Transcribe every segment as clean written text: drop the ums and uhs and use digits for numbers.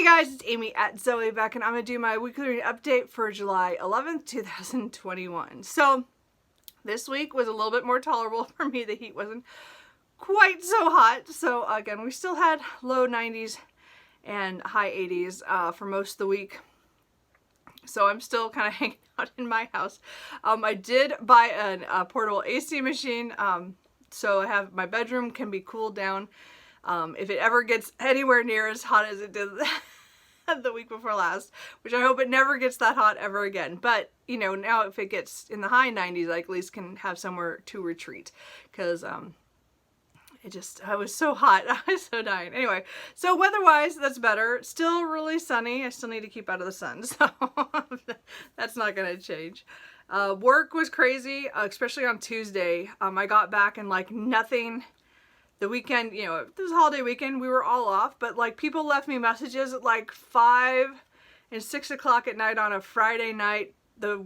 guys, it's Amy at Zoe back, and I'm going to do my weekly reading update for July 11th, 2021. So, this week was a little bit more tolerable for me. The heat wasn't quite so hot. So, again, we still had low 90s and high 80s for most of the week. So, I'm still kind of hanging out in my house. I did buy a portable AC machine, so I have my bedroom can be cooled down. If it ever gets anywhere near as hot as it did the week before last, which I hope it never gets that hot ever again. But, you know, now if it gets in the high 90s, I at least can have somewhere to retreat. Because I was so hot. I was so dying. Anyway, so weather-wise, that's better. Still really sunny. I still need to keep out of the sun, so that's not going to change. Work was crazy, especially on Tuesday. I got back and like nothing. The weekend, you know, it was a holiday weekend, we were all off, but like people left me messages at like 5 and 6 o'clock at night on a Friday night, the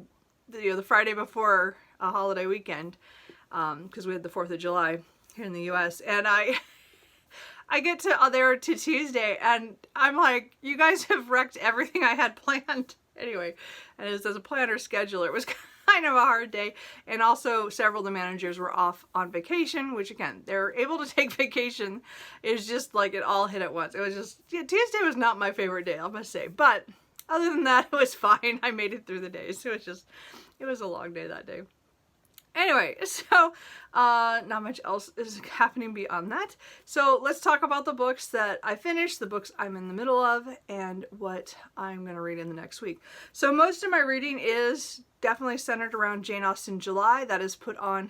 Friday before a holiday weekend, because we had the 4th of July here in the US, and I get to Tuesday, and I'm like, you guys have wrecked everything I had planned. Anyway, and as a planner scheduler, it was kind of a hard day, and also several of the managers were off on vacation, which again, they're able to take vacation. It's just like it all hit at once. It was just, yeah, Tuesday was not my favorite day, I must say, but other than that, it was fine. I made it through the days. It was a long day that day. Anyway, so not much else is happening beyond that. So let's talk about the books that I finished, the books I'm in the middle of, and what I'm going to read in the next week. So most of my reading is definitely centered around Jane Austen July. That is put on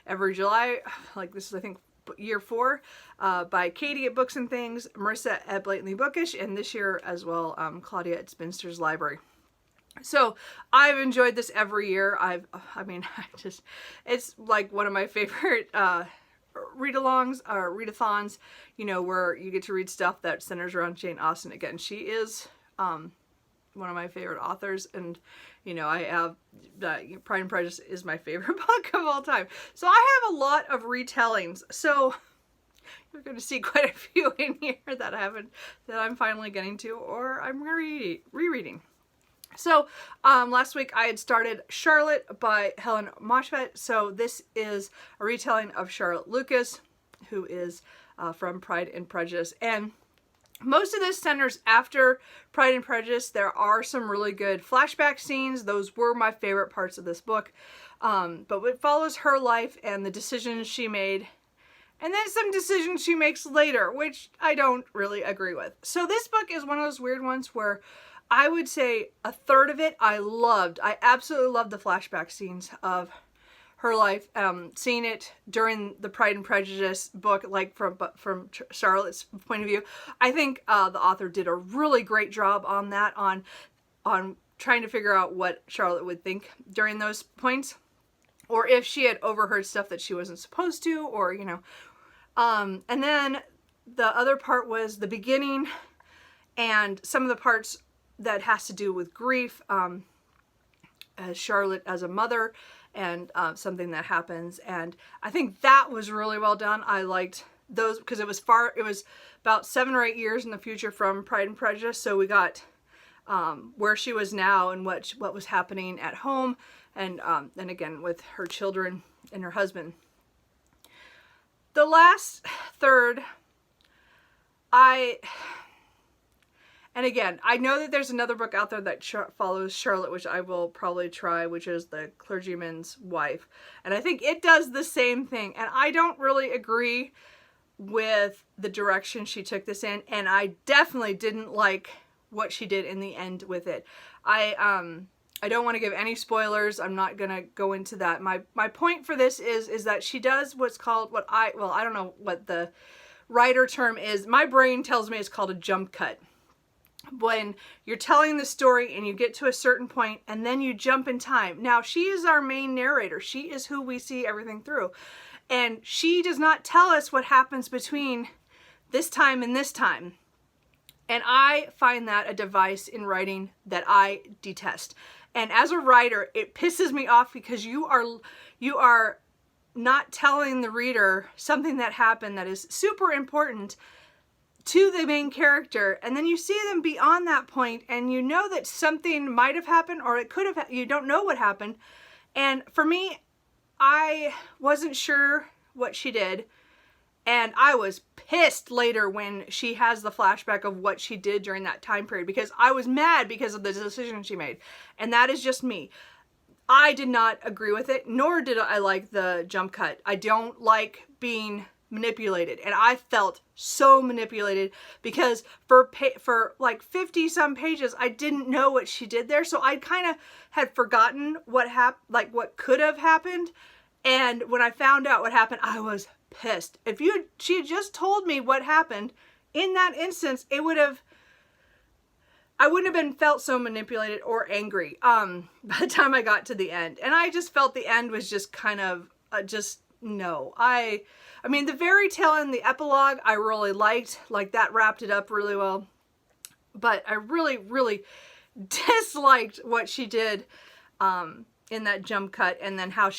every July. Like this is, I think, year 4 by Katie at Books and Things, Marissa at Blatantly Bookish, and this year as well, Claudia at Spinster's Library. So I've enjoyed this every year. It's like one of my favorite read-alongs or readathons, you know, where you get to read stuff that centers around Jane Austen. Again, she is one of my favorite authors, and you know, I have Pride and Prejudice is my favorite book of all time. So I have a lot of retellings. So you're going to see quite a few in here that I'm finally getting to, or I'm rereading. So, last week I had started Charlotte by Helen Moshfegh. So this is a retelling of Charlotte Lucas, who is from Pride and Prejudice. And most of this centers after Pride and Prejudice. There are some really good flashback scenes. Those were my favorite parts of this book. But it follows her life and the decisions she made. And then some decisions she makes later, which I don't really agree with. So this book is one of those weird ones where I would say a third of it I loved. I absolutely loved the flashback scenes of her life. Seeing it during the Pride and Prejudice book, like from Charlotte's point of view, I think the author did a really great job on that, on trying to figure out what Charlotte would think during those points, or if she had overheard stuff that she wasn't supposed to, or you know. And then the other part was the beginning and some of the parts that has to do with grief, as Charlotte as a mother, and something that happens. And I think that was really well done. I liked those because it was about 7 or 8 years in the future from Pride and Prejudice. So we got where she was now and what was happening at home, and again with her children and her husband. The last third, and again, I know that there's another book out there that follows Charlotte, which I will probably try, which is The Clergyman's Wife. And I think it does the same thing. And I don't really agree with the direction she took this in. And I definitely didn't like what she did in the end with it. I don't want to give any spoilers. I'm not going to go into that. My point for this is that she does what's called, I don't know what the writer term is. My brain tells me it's called a jump cut. When you're telling the story and you get to a certain point and then you jump in time. Now, she is our main narrator. She is who we see everything through. And she does not tell us what happens between this time and this time. And I find that a device in writing that I detest. And as a writer, it pisses me off because you are not telling the reader something that happened that is super important to the main character, and then you see them beyond that point, and you know that something might have happened, or it could have, you don't know what happened. And for me, I wasn't sure what she did, and I was pissed later when she has the flashback of what she did during that time period, because I was mad because of the decision she made. And that is just me. I did not agree with it, nor did I like the jump cut. I don't like being manipulated, and I felt so manipulated because for like 50 some pages I didn't know what she did there, so I kind of had forgotten what what could have happened. And when I found out what happened, I was pissed. If she had just told me what happened in that instance, I wouldn't have been felt so manipulated or angry by the time I got to the end. And I just felt the end was just kind of no. I mean, the fairy tale and the epilogue I really liked. Like, that wrapped it up really well. But I really, really disliked what she did in that jump cut, and then how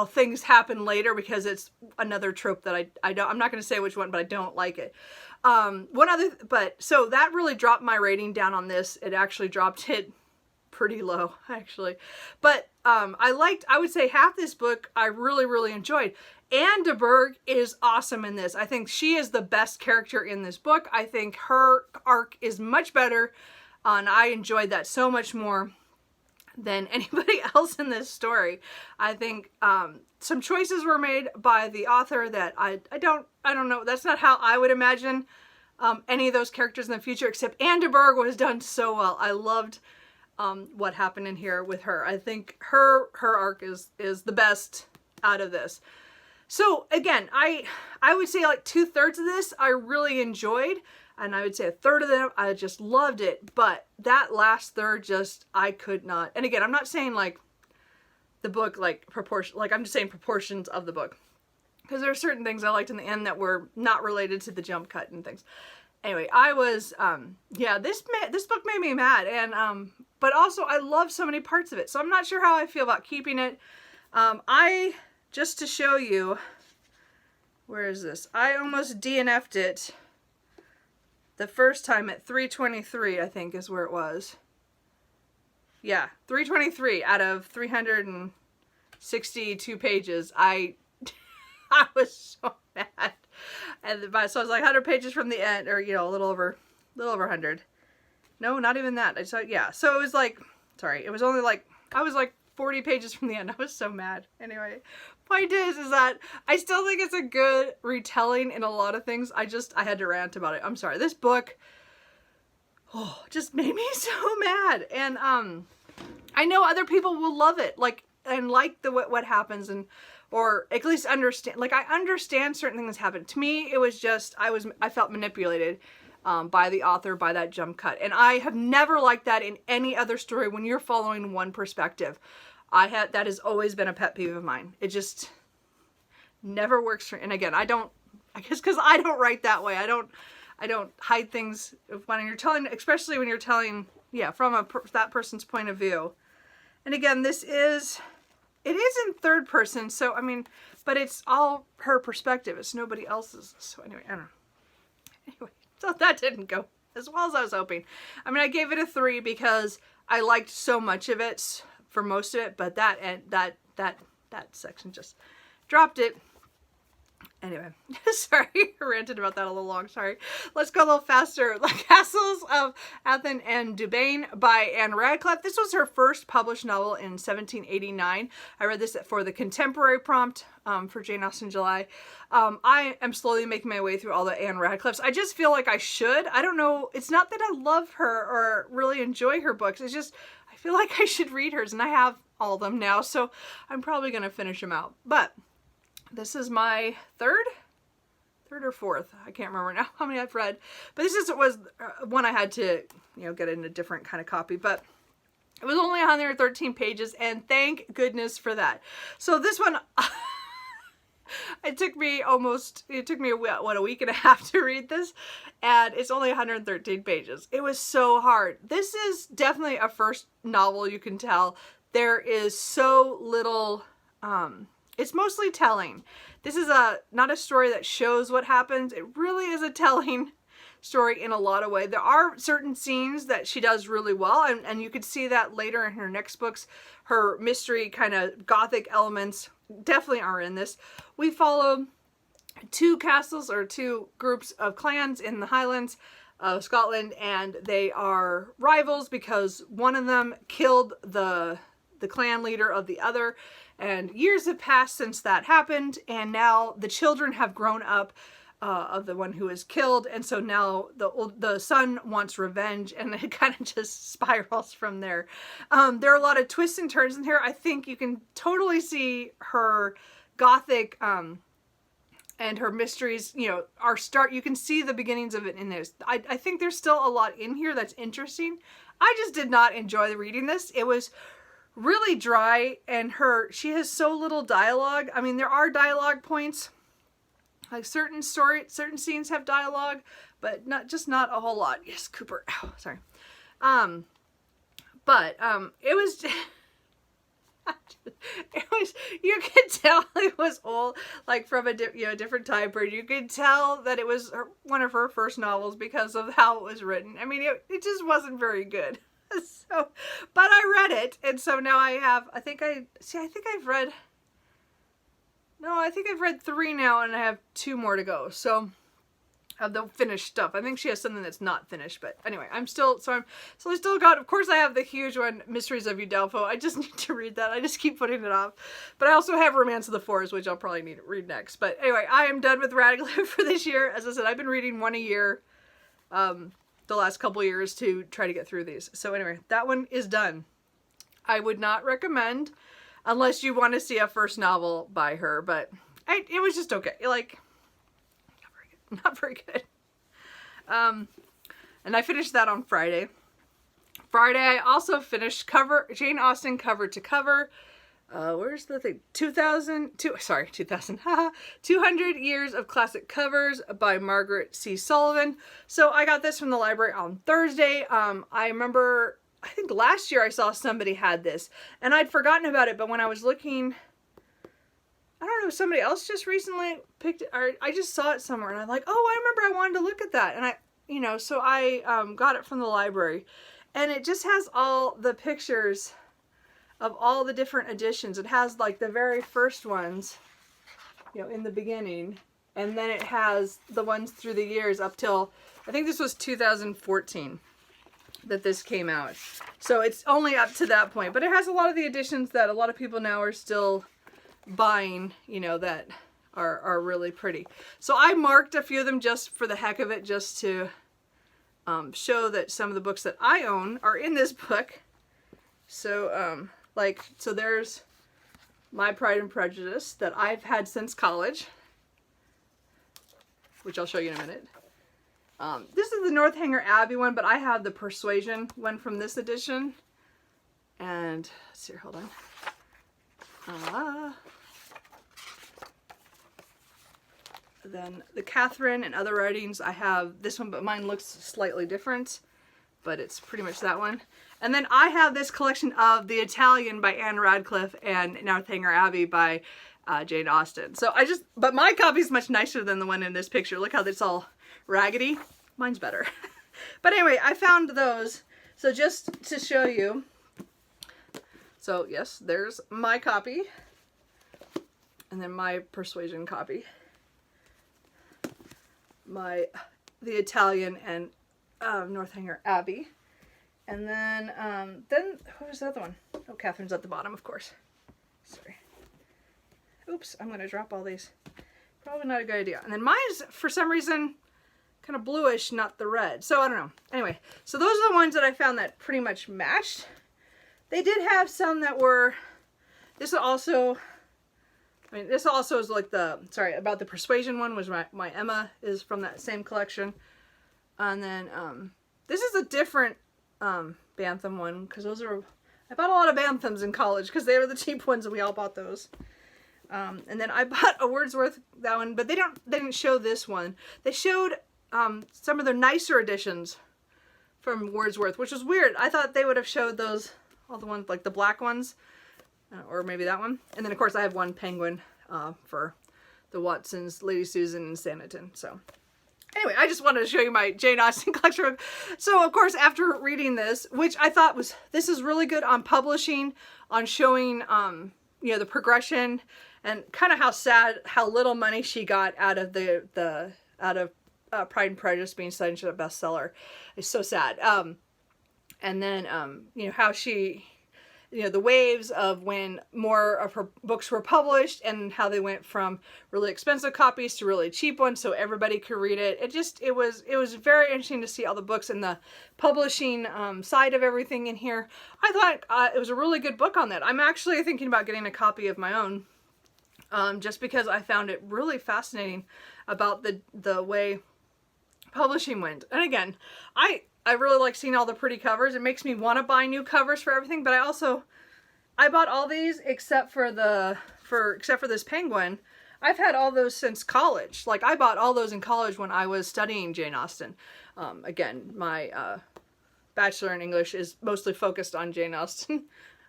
things happen later, because it's another trope that I'm not going to say which one, but I don't like it. So that really dropped my rating down on this. It actually dropped it pretty low, actually. But I would say half this book I really, really enjoyed. Anne de Bourgh is awesome in this. I think she is the best character in this book. I think her arc is much better, and I enjoyed that so much more than anybody else in this story. I think some choices were made by the author that I don't know. That's not how I would imagine any of those characters in the future, except Anne de Bourgh was done so well. I loved what happened in here with her. I think her arc is the best out of this. So again, I would say like 2/3 of this I really enjoyed, and I would say 1/3 of them I just loved it. But that last third, I could not. And again, I'm not saying like the book like proportion, like I'm just saying proportions of the book, because there are certain things I liked in the end that were not related to the jump cut and things. Anyway, I was this book made me mad, and but also I love so many parts of it. So I'm not sure how I feel about keeping it. Just to show you, where is this? I almost DNF'd it the first time at 323, I think is where it was. Yeah, 323 out of 362 pages. I was so mad. And so I was like 100 pages from the end, or a little over 100. No, not even that. So it was like, sorry, it was only like, I was like 40 pages from the end. I was so mad. Anyway, point is that I still think it's a good retelling in a lot of things. I had to rant about it. I'm sorry. This book just made me so mad. And I know other people will love it, and like what happens, or at least understand. Like, I understand certain things happen. To me, it was just I felt manipulated by the author, by that jump cut. And I have never liked that in any other story when you're following one perspective. That has always been a pet peeve of mine. It just never works for, and again, I guess because I don't write that way. I don't hide things when you're telling, especially when you're telling, from that person's point of view. And again, it is in third person, so I mean, but it's all her perspective. It's nobody else's. So anyway, I don't know. Anyway, so that didn't go as well as I was hoping. I mean, I gave it a 3 because I liked so much of it for most of it, but that section just dropped it. Anyway, sorry, I ranted about that a little long, sorry. Let's go a little faster. The Castles of Athen and Dubain by Anne Radcliffe. This was her first published novel in 1789. I read this for the contemporary prompt for Jane Austen July. I am slowly making my way through all the Anne Radcliffes. I just feel like I should. I don't know. It's not that I love her or really enjoy her books. It's just I feel like I should read hers, and I have all of them now, so I'm probably going to finish them out. But this is my third or fourth. I can't remember now how many I've read. But this was one I had to, get in a different kind of copy. But it was only 113 pages, and thank goodness for that. So this one, it took me a week and a half to read this, and it's only 113 pages. It was so hard. This is definitely a first novel, you can tell. There is so little, it's mostly telling. This is not a story that shows what happens. It really is a telling story in a lot of ways. There are certain scenes that she does really well, and you could see that later in her next books. Her mystery kind of gothic elements definitely are in this. We follow two castles or two groups of clans in the Highlands of Scotland, and they are rivals because one of them killed the clan leader of the other, and years have passed since that happened, and now the children have grown up of the one who was killed, and so now the son wants revenge, and it kind of just spirals from there. There are a lot of twists and turns in here. I think you can totally see her gothic and her mysteries, you know, you can see the beginnings of it in this. I think there's still a lot in here that's interesting. I just did not enjoy reading this. It was really dry, and she has so little dialogue. I mean, there are dialogue points. Like certain scenes have dialogue, but not a whole lot. Yes, Cooper. Oh, sorry. But it was you could tell it was old, like from a different time period. You could tell that it was one of her first novels because of how it was written. I mean, it just wasn't very good. So, but I read it, and so now I think I've read 3 now, and I have 2 more to go. So of the finished stuff. I think she has something that's not finished, but anyway, I still got, of course I have the huge one, Mysteries of Udolpho. I just need to read that. I just keep putting it off. But I also have Romance of the Forest, which I'll probably need to read next. But anyway, I am done with Radcliffe for this year. As I said, I've been reading 1 a year the last couple years to try to get through these. So anyway, that one is done. I would not recommend unless you want to see a first novel by her, but it was just okay. Like, not very good. And I finished that on Friday. I also finished Jane Austen cover to cover. Where's the thing? 200 Years of Classic Covers by Margaret C. Sullivan. So I got this from the library on Thursday. I remember, I think last year I saw somebody had this, and I'd forgotten about it, but when I was looking, I don't know, somebody else just recently picked it, or I just saw it somewhere, and I'm like, oh, I remember I wanted to look at that, and so I got it from the library, and it just has all the pictures of all the different editions. It has like the very first ones, in the beginning, and then it has the ones through the years up till, I think this was 2014 that this came out. So it's only up to that point, but it has a lot of the editions that a lot of people now are still buying, that are really pretty. So I marked a few of them just for the heck of it, just to show that some of the books that I own are in this book. So so there's My Pride and Prejudice that I've had since college, which I'll show you in a minute. This is the Northanger Abbey one, but I have the Persuasion one from this edition. And let's see here, hold on. Then the Catherine and Other Writings, I have this one, but mine looks slightly different, but it's pretty much that one. And then I have this collection of The Italian by Anne Radcliffe and Northanger Abbey by Jane Austen. So but my copy is much nicer than the one in this picture. Look how it's all raggedy. Mine's better. But anyway, I found those. So just to show you. So yes, there's my copy. And then my Persuasion copy. The Italian and Northanger Abbey. And then who's the other one? Oh, Catherine's at the bottom, of course. Sorry. Oops, I'm going to drop all these. Probably not a good idea. And then mine's, for some reason, kind of bluish, not the red. So I don't know. Anyway, so those are the ones that I found that pretty much matched. They did have some that were, this also is like about the Persuasion one was my Emma is from that same collection. And then this is a different Bantam one, because I bought a lot of Banthams in college because they were the cheap ones and we all bought those. And then I bought a Wordsworth, that one, but they didn't show this one. They showed some of the nicer editions from Wordsworth, which was weird. I thought they would have showed those, all the ones, like the black ones, or maybe that one. And then of course I have one Penguin for the Watsons, Lady Susan, and Sanditon. So Anyway, I just wanted to show you my Jane Austen collection book. So, of course, after reading this, which I thought this is really good on publishing, on showing, you know, the progression and kind of how sad, how little money she got out of Pride and Prejudice being such a bestseller. It's so sad. And then, you know, how she, you know, the waves of when more of her books were published and how they went from really expensive copies to really cheap ones so everybody could read it. It was very interesting to see all the books and the publishing side of everything in here. I thought it was a really good book on that. I'm actually thinking about getting a copy of my own, just because I found it really fascinating about the way publishing went. And again, I really like seeing all the pretty covers. It makes me want to buy new covers for everything, but I bought all these except for this penguin. I've had all those since college. Like, I bought all those in college when I was studying Jane Austen. Again, my bachelor in English is mostly focused on Jane Austen.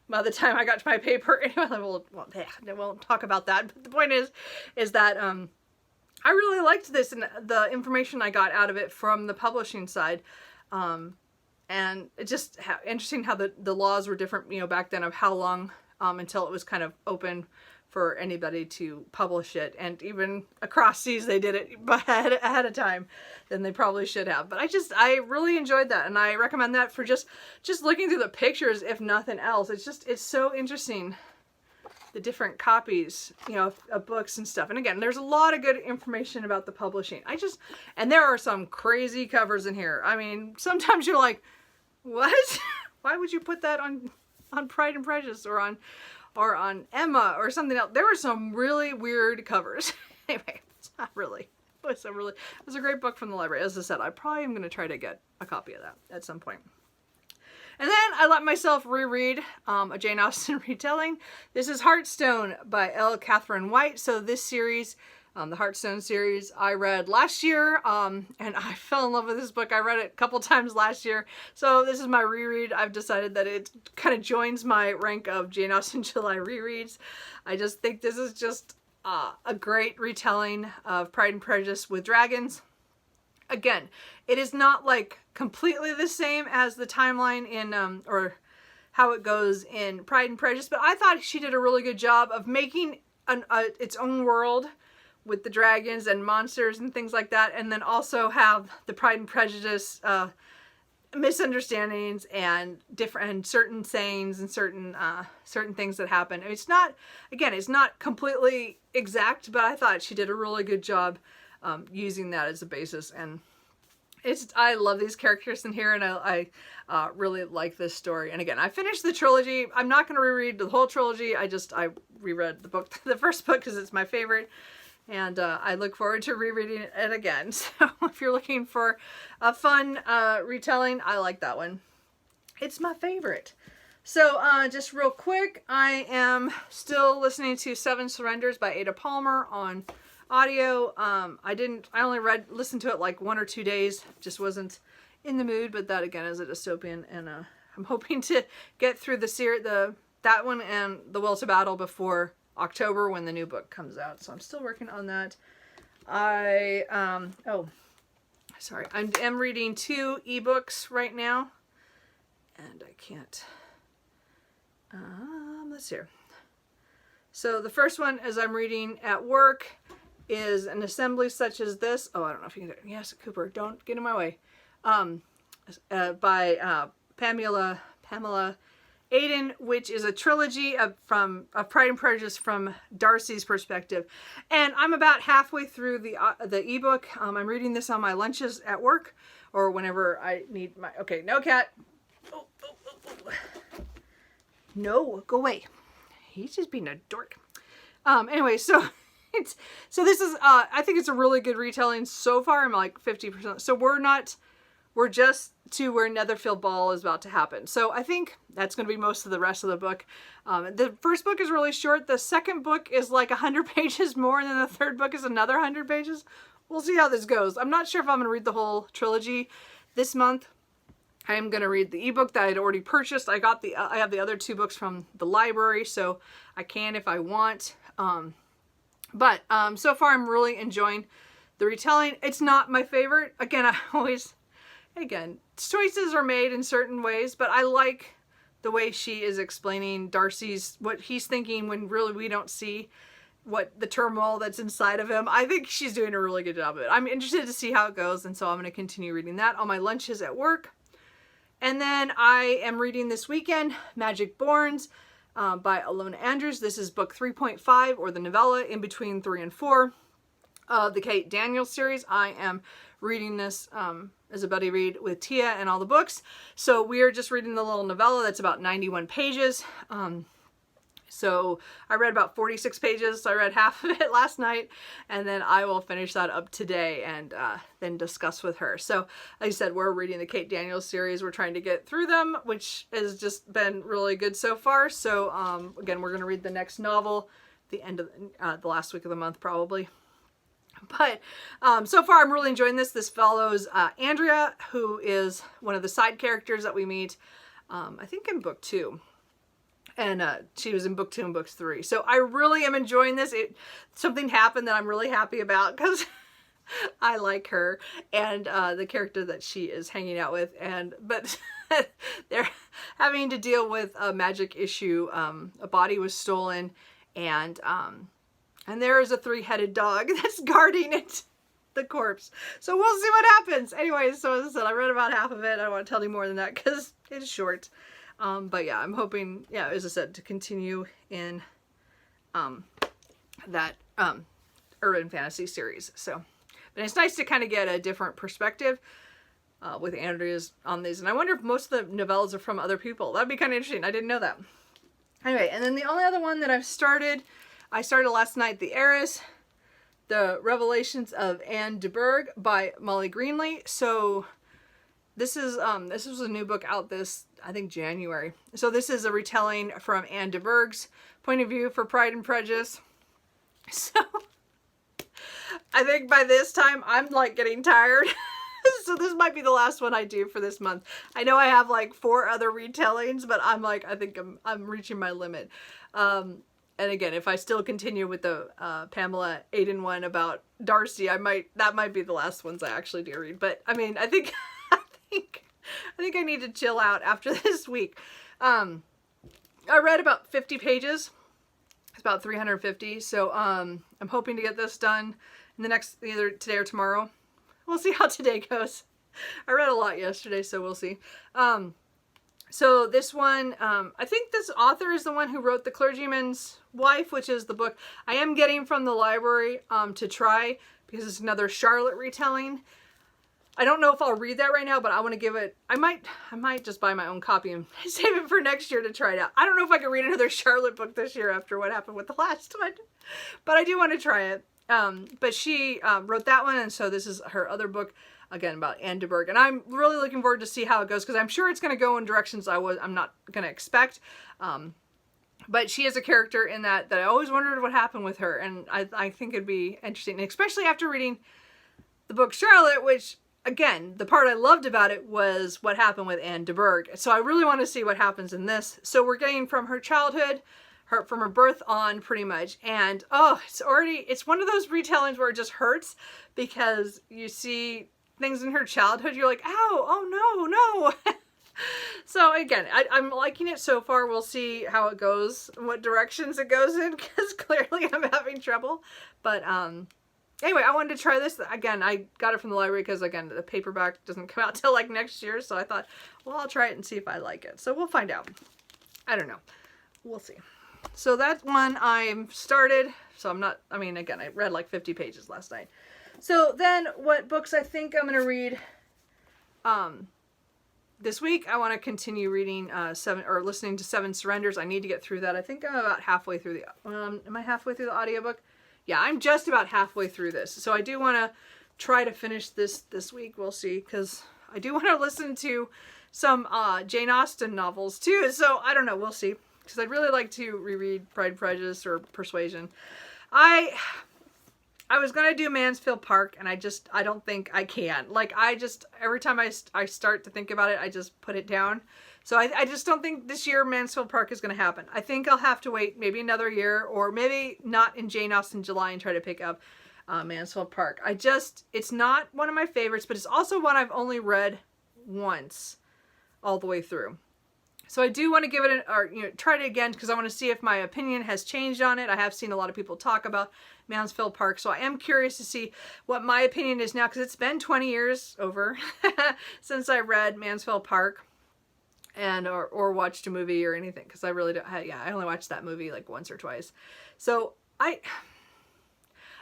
By the time I got to my paper, anyway, I won't talk about that. But the point is that I really liked this and the information I got out of it from the publishing side. And it's just interesting how the laws were different, you know, back then, of how long until it was kind of open for anybody to publish it. And even across seas, they did it ahead of time than they probably should have. But I really enjoyed that, and I recommend that for just looking through the pictures, if nothing else. It's so interesting, the different copies, you know, of books and stuff. And again, there's a lot of good information about the publishing. And there are some crazy covers in here. I mean, sometimes you're like, what? Why would you put that on Pride and Prejudice or on Emma or something else? There were some really weird covers. Anyway, it's not really. It was a great book from the library. As I said, I probably am going to try to get a copy of that at some point. And then I let myself reread a Jane Austen retelling. This is Heartstone by L. Catherine White. So this series, the Heartstone series, I read last year, and I fell in love with this book. I read it a couple times last year. So this is my reread. I've decided that it kind of joins my rank of Jane Austen July rereads. I just think this is just a great retelling of Pride and Prejudice with dragons. Again, it is not like completely the same as the timeline in, or how it goes in Pride and Prejudice, but I thought she did a really good job of making its own world with the dragons and monsters and things like that, and then also have the Pride and Prejudice misunderstandings and certain sayings and certain things that happen. It's not completely exact, but I thought she did a really good job using that as a basis. And I love these characters in here, and I really like this story. And again, I finished the trilogy. I'm not going to reread the whole trilogy. I reread the first book because it's my favorite. And I look forward to rereading it again. So if you're looking for a fun retelling, I like that one. It's my favorite. So just real quick, I am still listening to Seven Surrenders by Ada Palmer on audio. I only listened to it like 1 or 2 days. Just wasn't in the mood, but that again is a dystopian, and I'm hoping to get through that one and The Will to Battle before October when the new book comes out. So I'm still working on that. I am reading 2 ebooks right now, and I can't. Let's see. So the first one, as I'm reading at work, is An Assembly Such as This. Oh, I don't know if you can. Yes, Cooper, don't get in my way. By Pamela Aiden, which is a trilogy of Pride and Prejudice from Darcy's perspective. And I'm about halfway through the ebook. I'm reading this on my lunches at work, or whenever I need my. Okay, no cat. Oh. No, go away. He's just being a dork. Anyway, so this is I think it's a really good retelling so far. I'm like 50%. So we're just to where Netherfield Ball is about to happen. So I think that's going to be most of the rest of the book. The first book is really short. The second book is like 100 pages more, and then the third book is another 100 pages. We'll see how this goes. I'm not sure if I'm going to read the whole trilogy this month. I am going to read the ebook that I had already purchased. I have the other 2 books from the library, so I can if I want. But so far I'm really enjoying The retelling, it's not my favorite. Again, choices are made in certain ways, but I like the way she is explaining what he's thinking when really we don't see what the turmoil that's inside of him. I think she's doing a really good job of it. I'm interested to see how it goes, and so I'm going to continue reading that on my lunches at work. And then I am reading this weekend Magic Borns by Alona Andrews. This is book 3.5, or the novella in between 3 and 4 of the Kate Daniels series. I am reading this as a buddy read with Tia and all the books. So we are just reading the little novella that's about 91 pages. So I read about 46 pages, so I read half of it last night, and then I will finish that up today and then discuss with her. So like I said, we're reading the Kate Daniels series. We're trying to get through them, which has just been really good so far. So again, we're going to read the next novel the end of the last week of the month probably. But so far I'm really enjoying this. This follows Andrea, who is one of the side characters that we meet, I think in book 2. And she was in book 2 and book 3. So I really am enjoying this. Something happened that I'm really happy about because I like her and the character that she is hanging out with. But they're having to deal with a magic issue. A body was stolen, and there is a 3-headed dog that's guarding it, the corpse. So we'll see what happens. Anyway, so as I said, I read about half of it. I don't want to tell you more than that because it's short. But yeah, I'm hoping, yeah, as I said, to continue in that urban fantasy series. So, but it's nice to kind of get a different perspective with Andrea's on these. And I wonder if most of the novellas are from other people. That'd be kind of interesting. I didn't know that. Anyway, and then the only other one that I started last night, The Heiress, The Revelations of Anne de Bourgh by Molly Greenlee. So this was a new book out this, I think, January. So this is a retelling from Anne de Bourgh's point of view for Pride and Prejudice. So I think by this time I'm like getting tired. So this might be the last one I do for this month. I know I have like 4 other retellings, but I'm like, I think I'm reaching my limit. And again, if I still continue with the Pamela Aiden one about Darcy, that might be the last ones I actually do read. But I mean, I think I need to chill out after this week. I read about 50 pages. It's about 350. So I'm hoping to get this done in the next, either today or tomorrow. We'll see how today goes. I read a lot yesterday, so we'll see. So this one, I think this author is the one who wrote The Clergyman's Wife, which is the book I am getting from the library to try, because it's another Charlotte retelling. I don't know if I'll read that right now, but I want to give it, I might just buy my own copy and save it for next year to try it out. I don't know if I can read another Charlotte book this year after what happened with the last one, but I do want to try it. But she wrote that one, and so this is her other book, again, about Anne de Bourgh. And I'm really looking forward to see how it goes, because I'm sure it's going to go in directions I'm not going to expect. But she is a character in that I always wondered what happened with her, and I think it'd be interesting, especially after reading the book Charlotte, which, again, the part I loved about it was what happened with Anne de Bourgh. So I really want to see what happens in this. So we're getting from her childhood, from her birth on, pretty much. And oh, it's one of those retellings where it just hurts, because you see things in her childhood, you're like, ow, oh no. So again, I'm liking it so far. We'll see how it goes, what directions it goes in, because clearly I'm having trouble. But anyway, I wanted to try this. Again, I got it from the library because, again, the paperback doesn't come out till like next year. So I thought, well, I'll try it and see if I like it. So we'll find out. I don't know. We'll see. So that one I'm started. So again, I read like 50 pages last night. So then what books I think I'm going to read this week. I want to continue reading listening to Seven Surrenders. I need to get through that. I think I'm about halfway through am I halfway through the audiobook? Yeah, I'm just about halfway through this. So I do want to try to finish this week. We'll see, because I do want to listen to some Jane Austen novels too. So I don't know. We'll see, because I'd really like to reread Pride and Prejudice or Persuasion. I was going to do Mansfield Park, and I don't think I can. Like, every time I start to think about it, I just put it down. So I just don't think this year Mansfield Park is going to happen. I think I'll have to wait maybe another year, or maybe not in Jane Austen July and try to pick up Mansfield Park. It's not one of my favorites, but it's also one I've only read once all the way through. So I do want to give it try it again, because I want to see if my opinion has changed on it. I have seen a lot of people talk about Mansfield Park, so I am curious to see what my opinion is now, because it's been 20 years over since I read Mansfield Park and or watched a movie or anything, because I really don't. I only watched that movie like once or twice. So I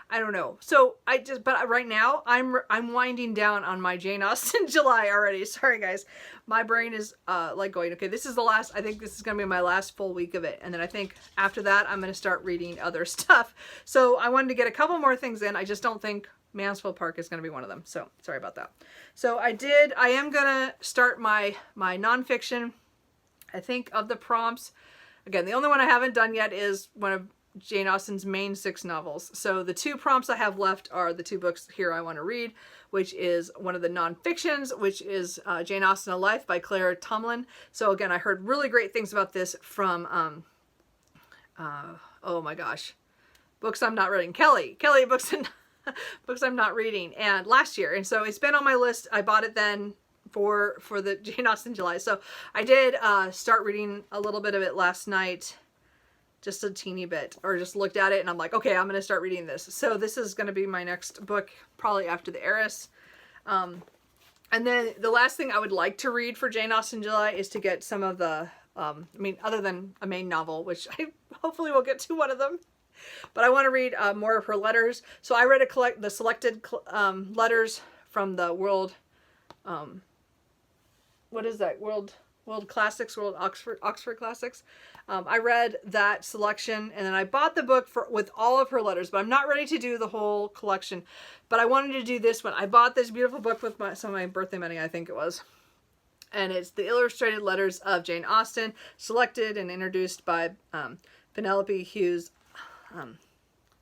don't know. So but right now I'm winding down on my Jane Austen July already. Sorry guys. My brain is like going, okay, this is the last, I think this is going to be my last full week of it. And then I think after that, I'm going to start reading other stuff. So I wanted to get a couple more things in. I just don't think Mansfield Park is going to be one of them. So sorry about that. So I am going to start my nonfiction. I think of the prompts. Again, the only one I haven't done yet is one of Jane Austen's main 6 novels. So the 2 prompts I have left are the 2 books here I want to read, which is one of the nonfictions, which is Jane Austen, A Life by Claire Tomlin. So again, I heard really great things about this from, oh my gosh, Books I'm Not Reading. Kelly, Books I'm Not Reading, and last year. And so it's been on my list. I bought it then for the Jane Austen July. So I did start reading a little bit of it last night. Just a teeny bit, or just looked at it and I'm like, okay, I'm going to start reading this. So this is going to be my next book, probably after The Heiress. And then the last thing I would like to read for Jane Austen July is to get some of the, other than a main novel, which I hopefully will get to one of them. But I want to read more of her letters. So I read the selected letters from the World, what is that? World Classics, Oxford Classics. I read that selection, and then I bought the book with all of her letters, but I'm not ready to do the whole collection. But I wanted to do this one. I bought this beautiful book with some of my birthday money, I think it was. And it's the illustrated letters of Jane Austen, selected and introduced by Penelope Hughes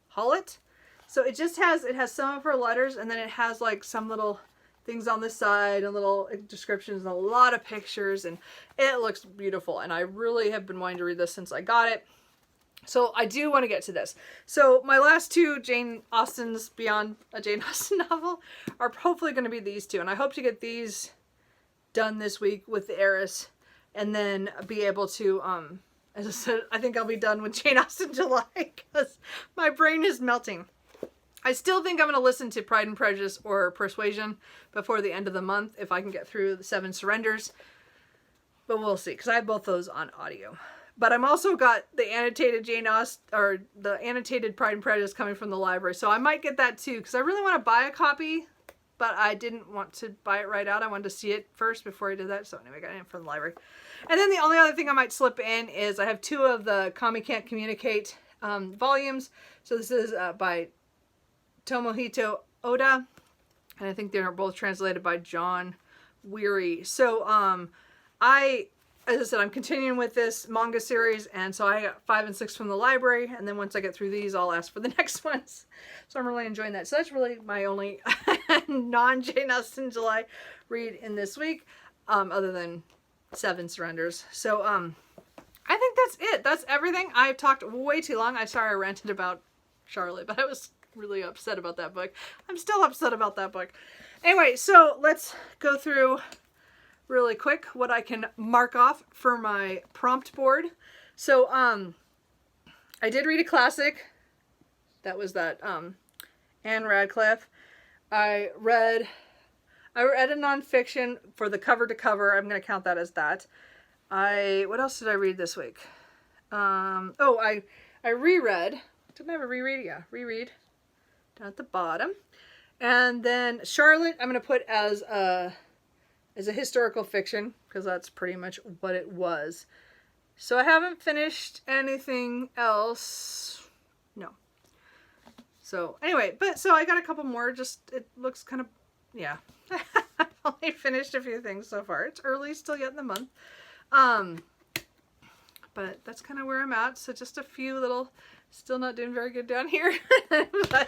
Hallett. So it has some of her letters, and then it has like some little things on the side and little descriptions and a lot of pictures, and it looks beautiful. And I really have been wanting to read this since I got it. So I do want to get to this. So my last 2 Jane Austens beyond a Jane Austen novel are hopefully going to be these 2. And I hope to get these done this week with The Heiress, and then be able to, as I said, I think I'll be done with Jane Austen July because my brain is melting. I still think I'm going to listen to Pride and Prejudice or Persuasion before the end of the month if I can get through the 7 Surrenders. But we'll see, because I have both those on audio. But I'm also got the annotated Jane Austen, or the annotated Pride and Prejudice coming from the library. So I might get that too, because I really want to buy a copy, but I didn't want to buy it right out. I wanted to see it first before I did that. So anyway, I got it from the library. And then the only other thing I might slip in is I have 2 of the Kami Can't Communicate volumes. So this is by Tomohito Oda, and I think they're both translated by John Weary. So as I said, I'm continuing with this manga series, and so I got 5 and 6 from the library, and then once I get through these, I'll ask for the next ones. So I'm really enjoying that. So that's really my only non-Jane Austen July read in this week, other than 7 Surrenders. So I think that's it. That's everything. I've talked way too long. I'm sorry I ranted about Charlotte, but I was really upset about that book. I'm still upset about that book. Anyway, so let's go through really quick what I can mark off for my prompt board. So I did read a classic. That was that Anne Radcliffe. I read a nonfiction for the cover to cover. I'm going to count that as that. What else did I read this week? I reread. Didn't I have a reread? Yeah, reread. Down at the bottom. And then Charlotte, I'm going to put as a historical fiction, because that's pretty much what it was. So I haven't finished anything else. No. So anyway, so I got a couple more. Just, it looks kind of, yeah. I've only finished a few things so far. It's early, still yet in the month. But that's kind of where I'm at. So just a few little, still not doing very good down here. But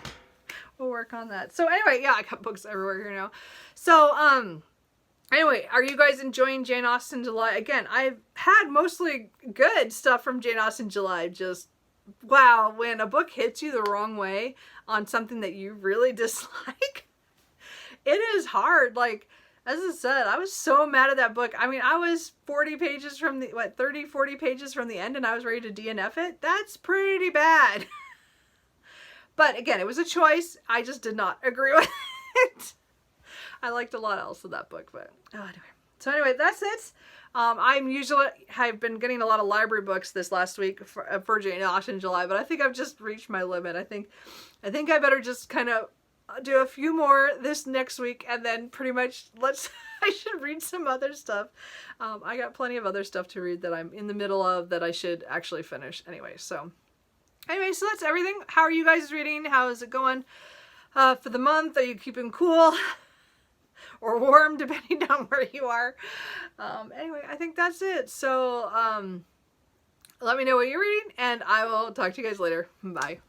we'll work on that. So anyway, yeah, I got books everywhere here now. So, anyway, are you guys enjoying Jane Austen July? Again, I've had mostly good stuff from Jane Austen July, just wow, when a book hits you the wrong way on something that you really dislike, it is hard. Like, as I said, I was so mad at that book. I mean, I was 40 pages from the, 30, 40 pages from the end, and I was ready to DNF it. That's pretty bad. But again, it was a choice. I just did not agree with it. I liked a lot else of that book, but anyway. So anyway, that's it. I've been getting a lot of library books this last week for Jane Austen in July, but I think I've just reached my limit. I think I better just kind of do a few more this next week, and then pretty much I should read some other stuff. I got plenty of other stuff to read that I'm in the middle of that I should actually finish anyway. So that's everything. How are you guys reading? How is it going for the month? Are you keeping cool? Or warm, depending on where you are. Anyway, I think that's it. So let me know what you're reading, and I will talk to you guys later. Bye.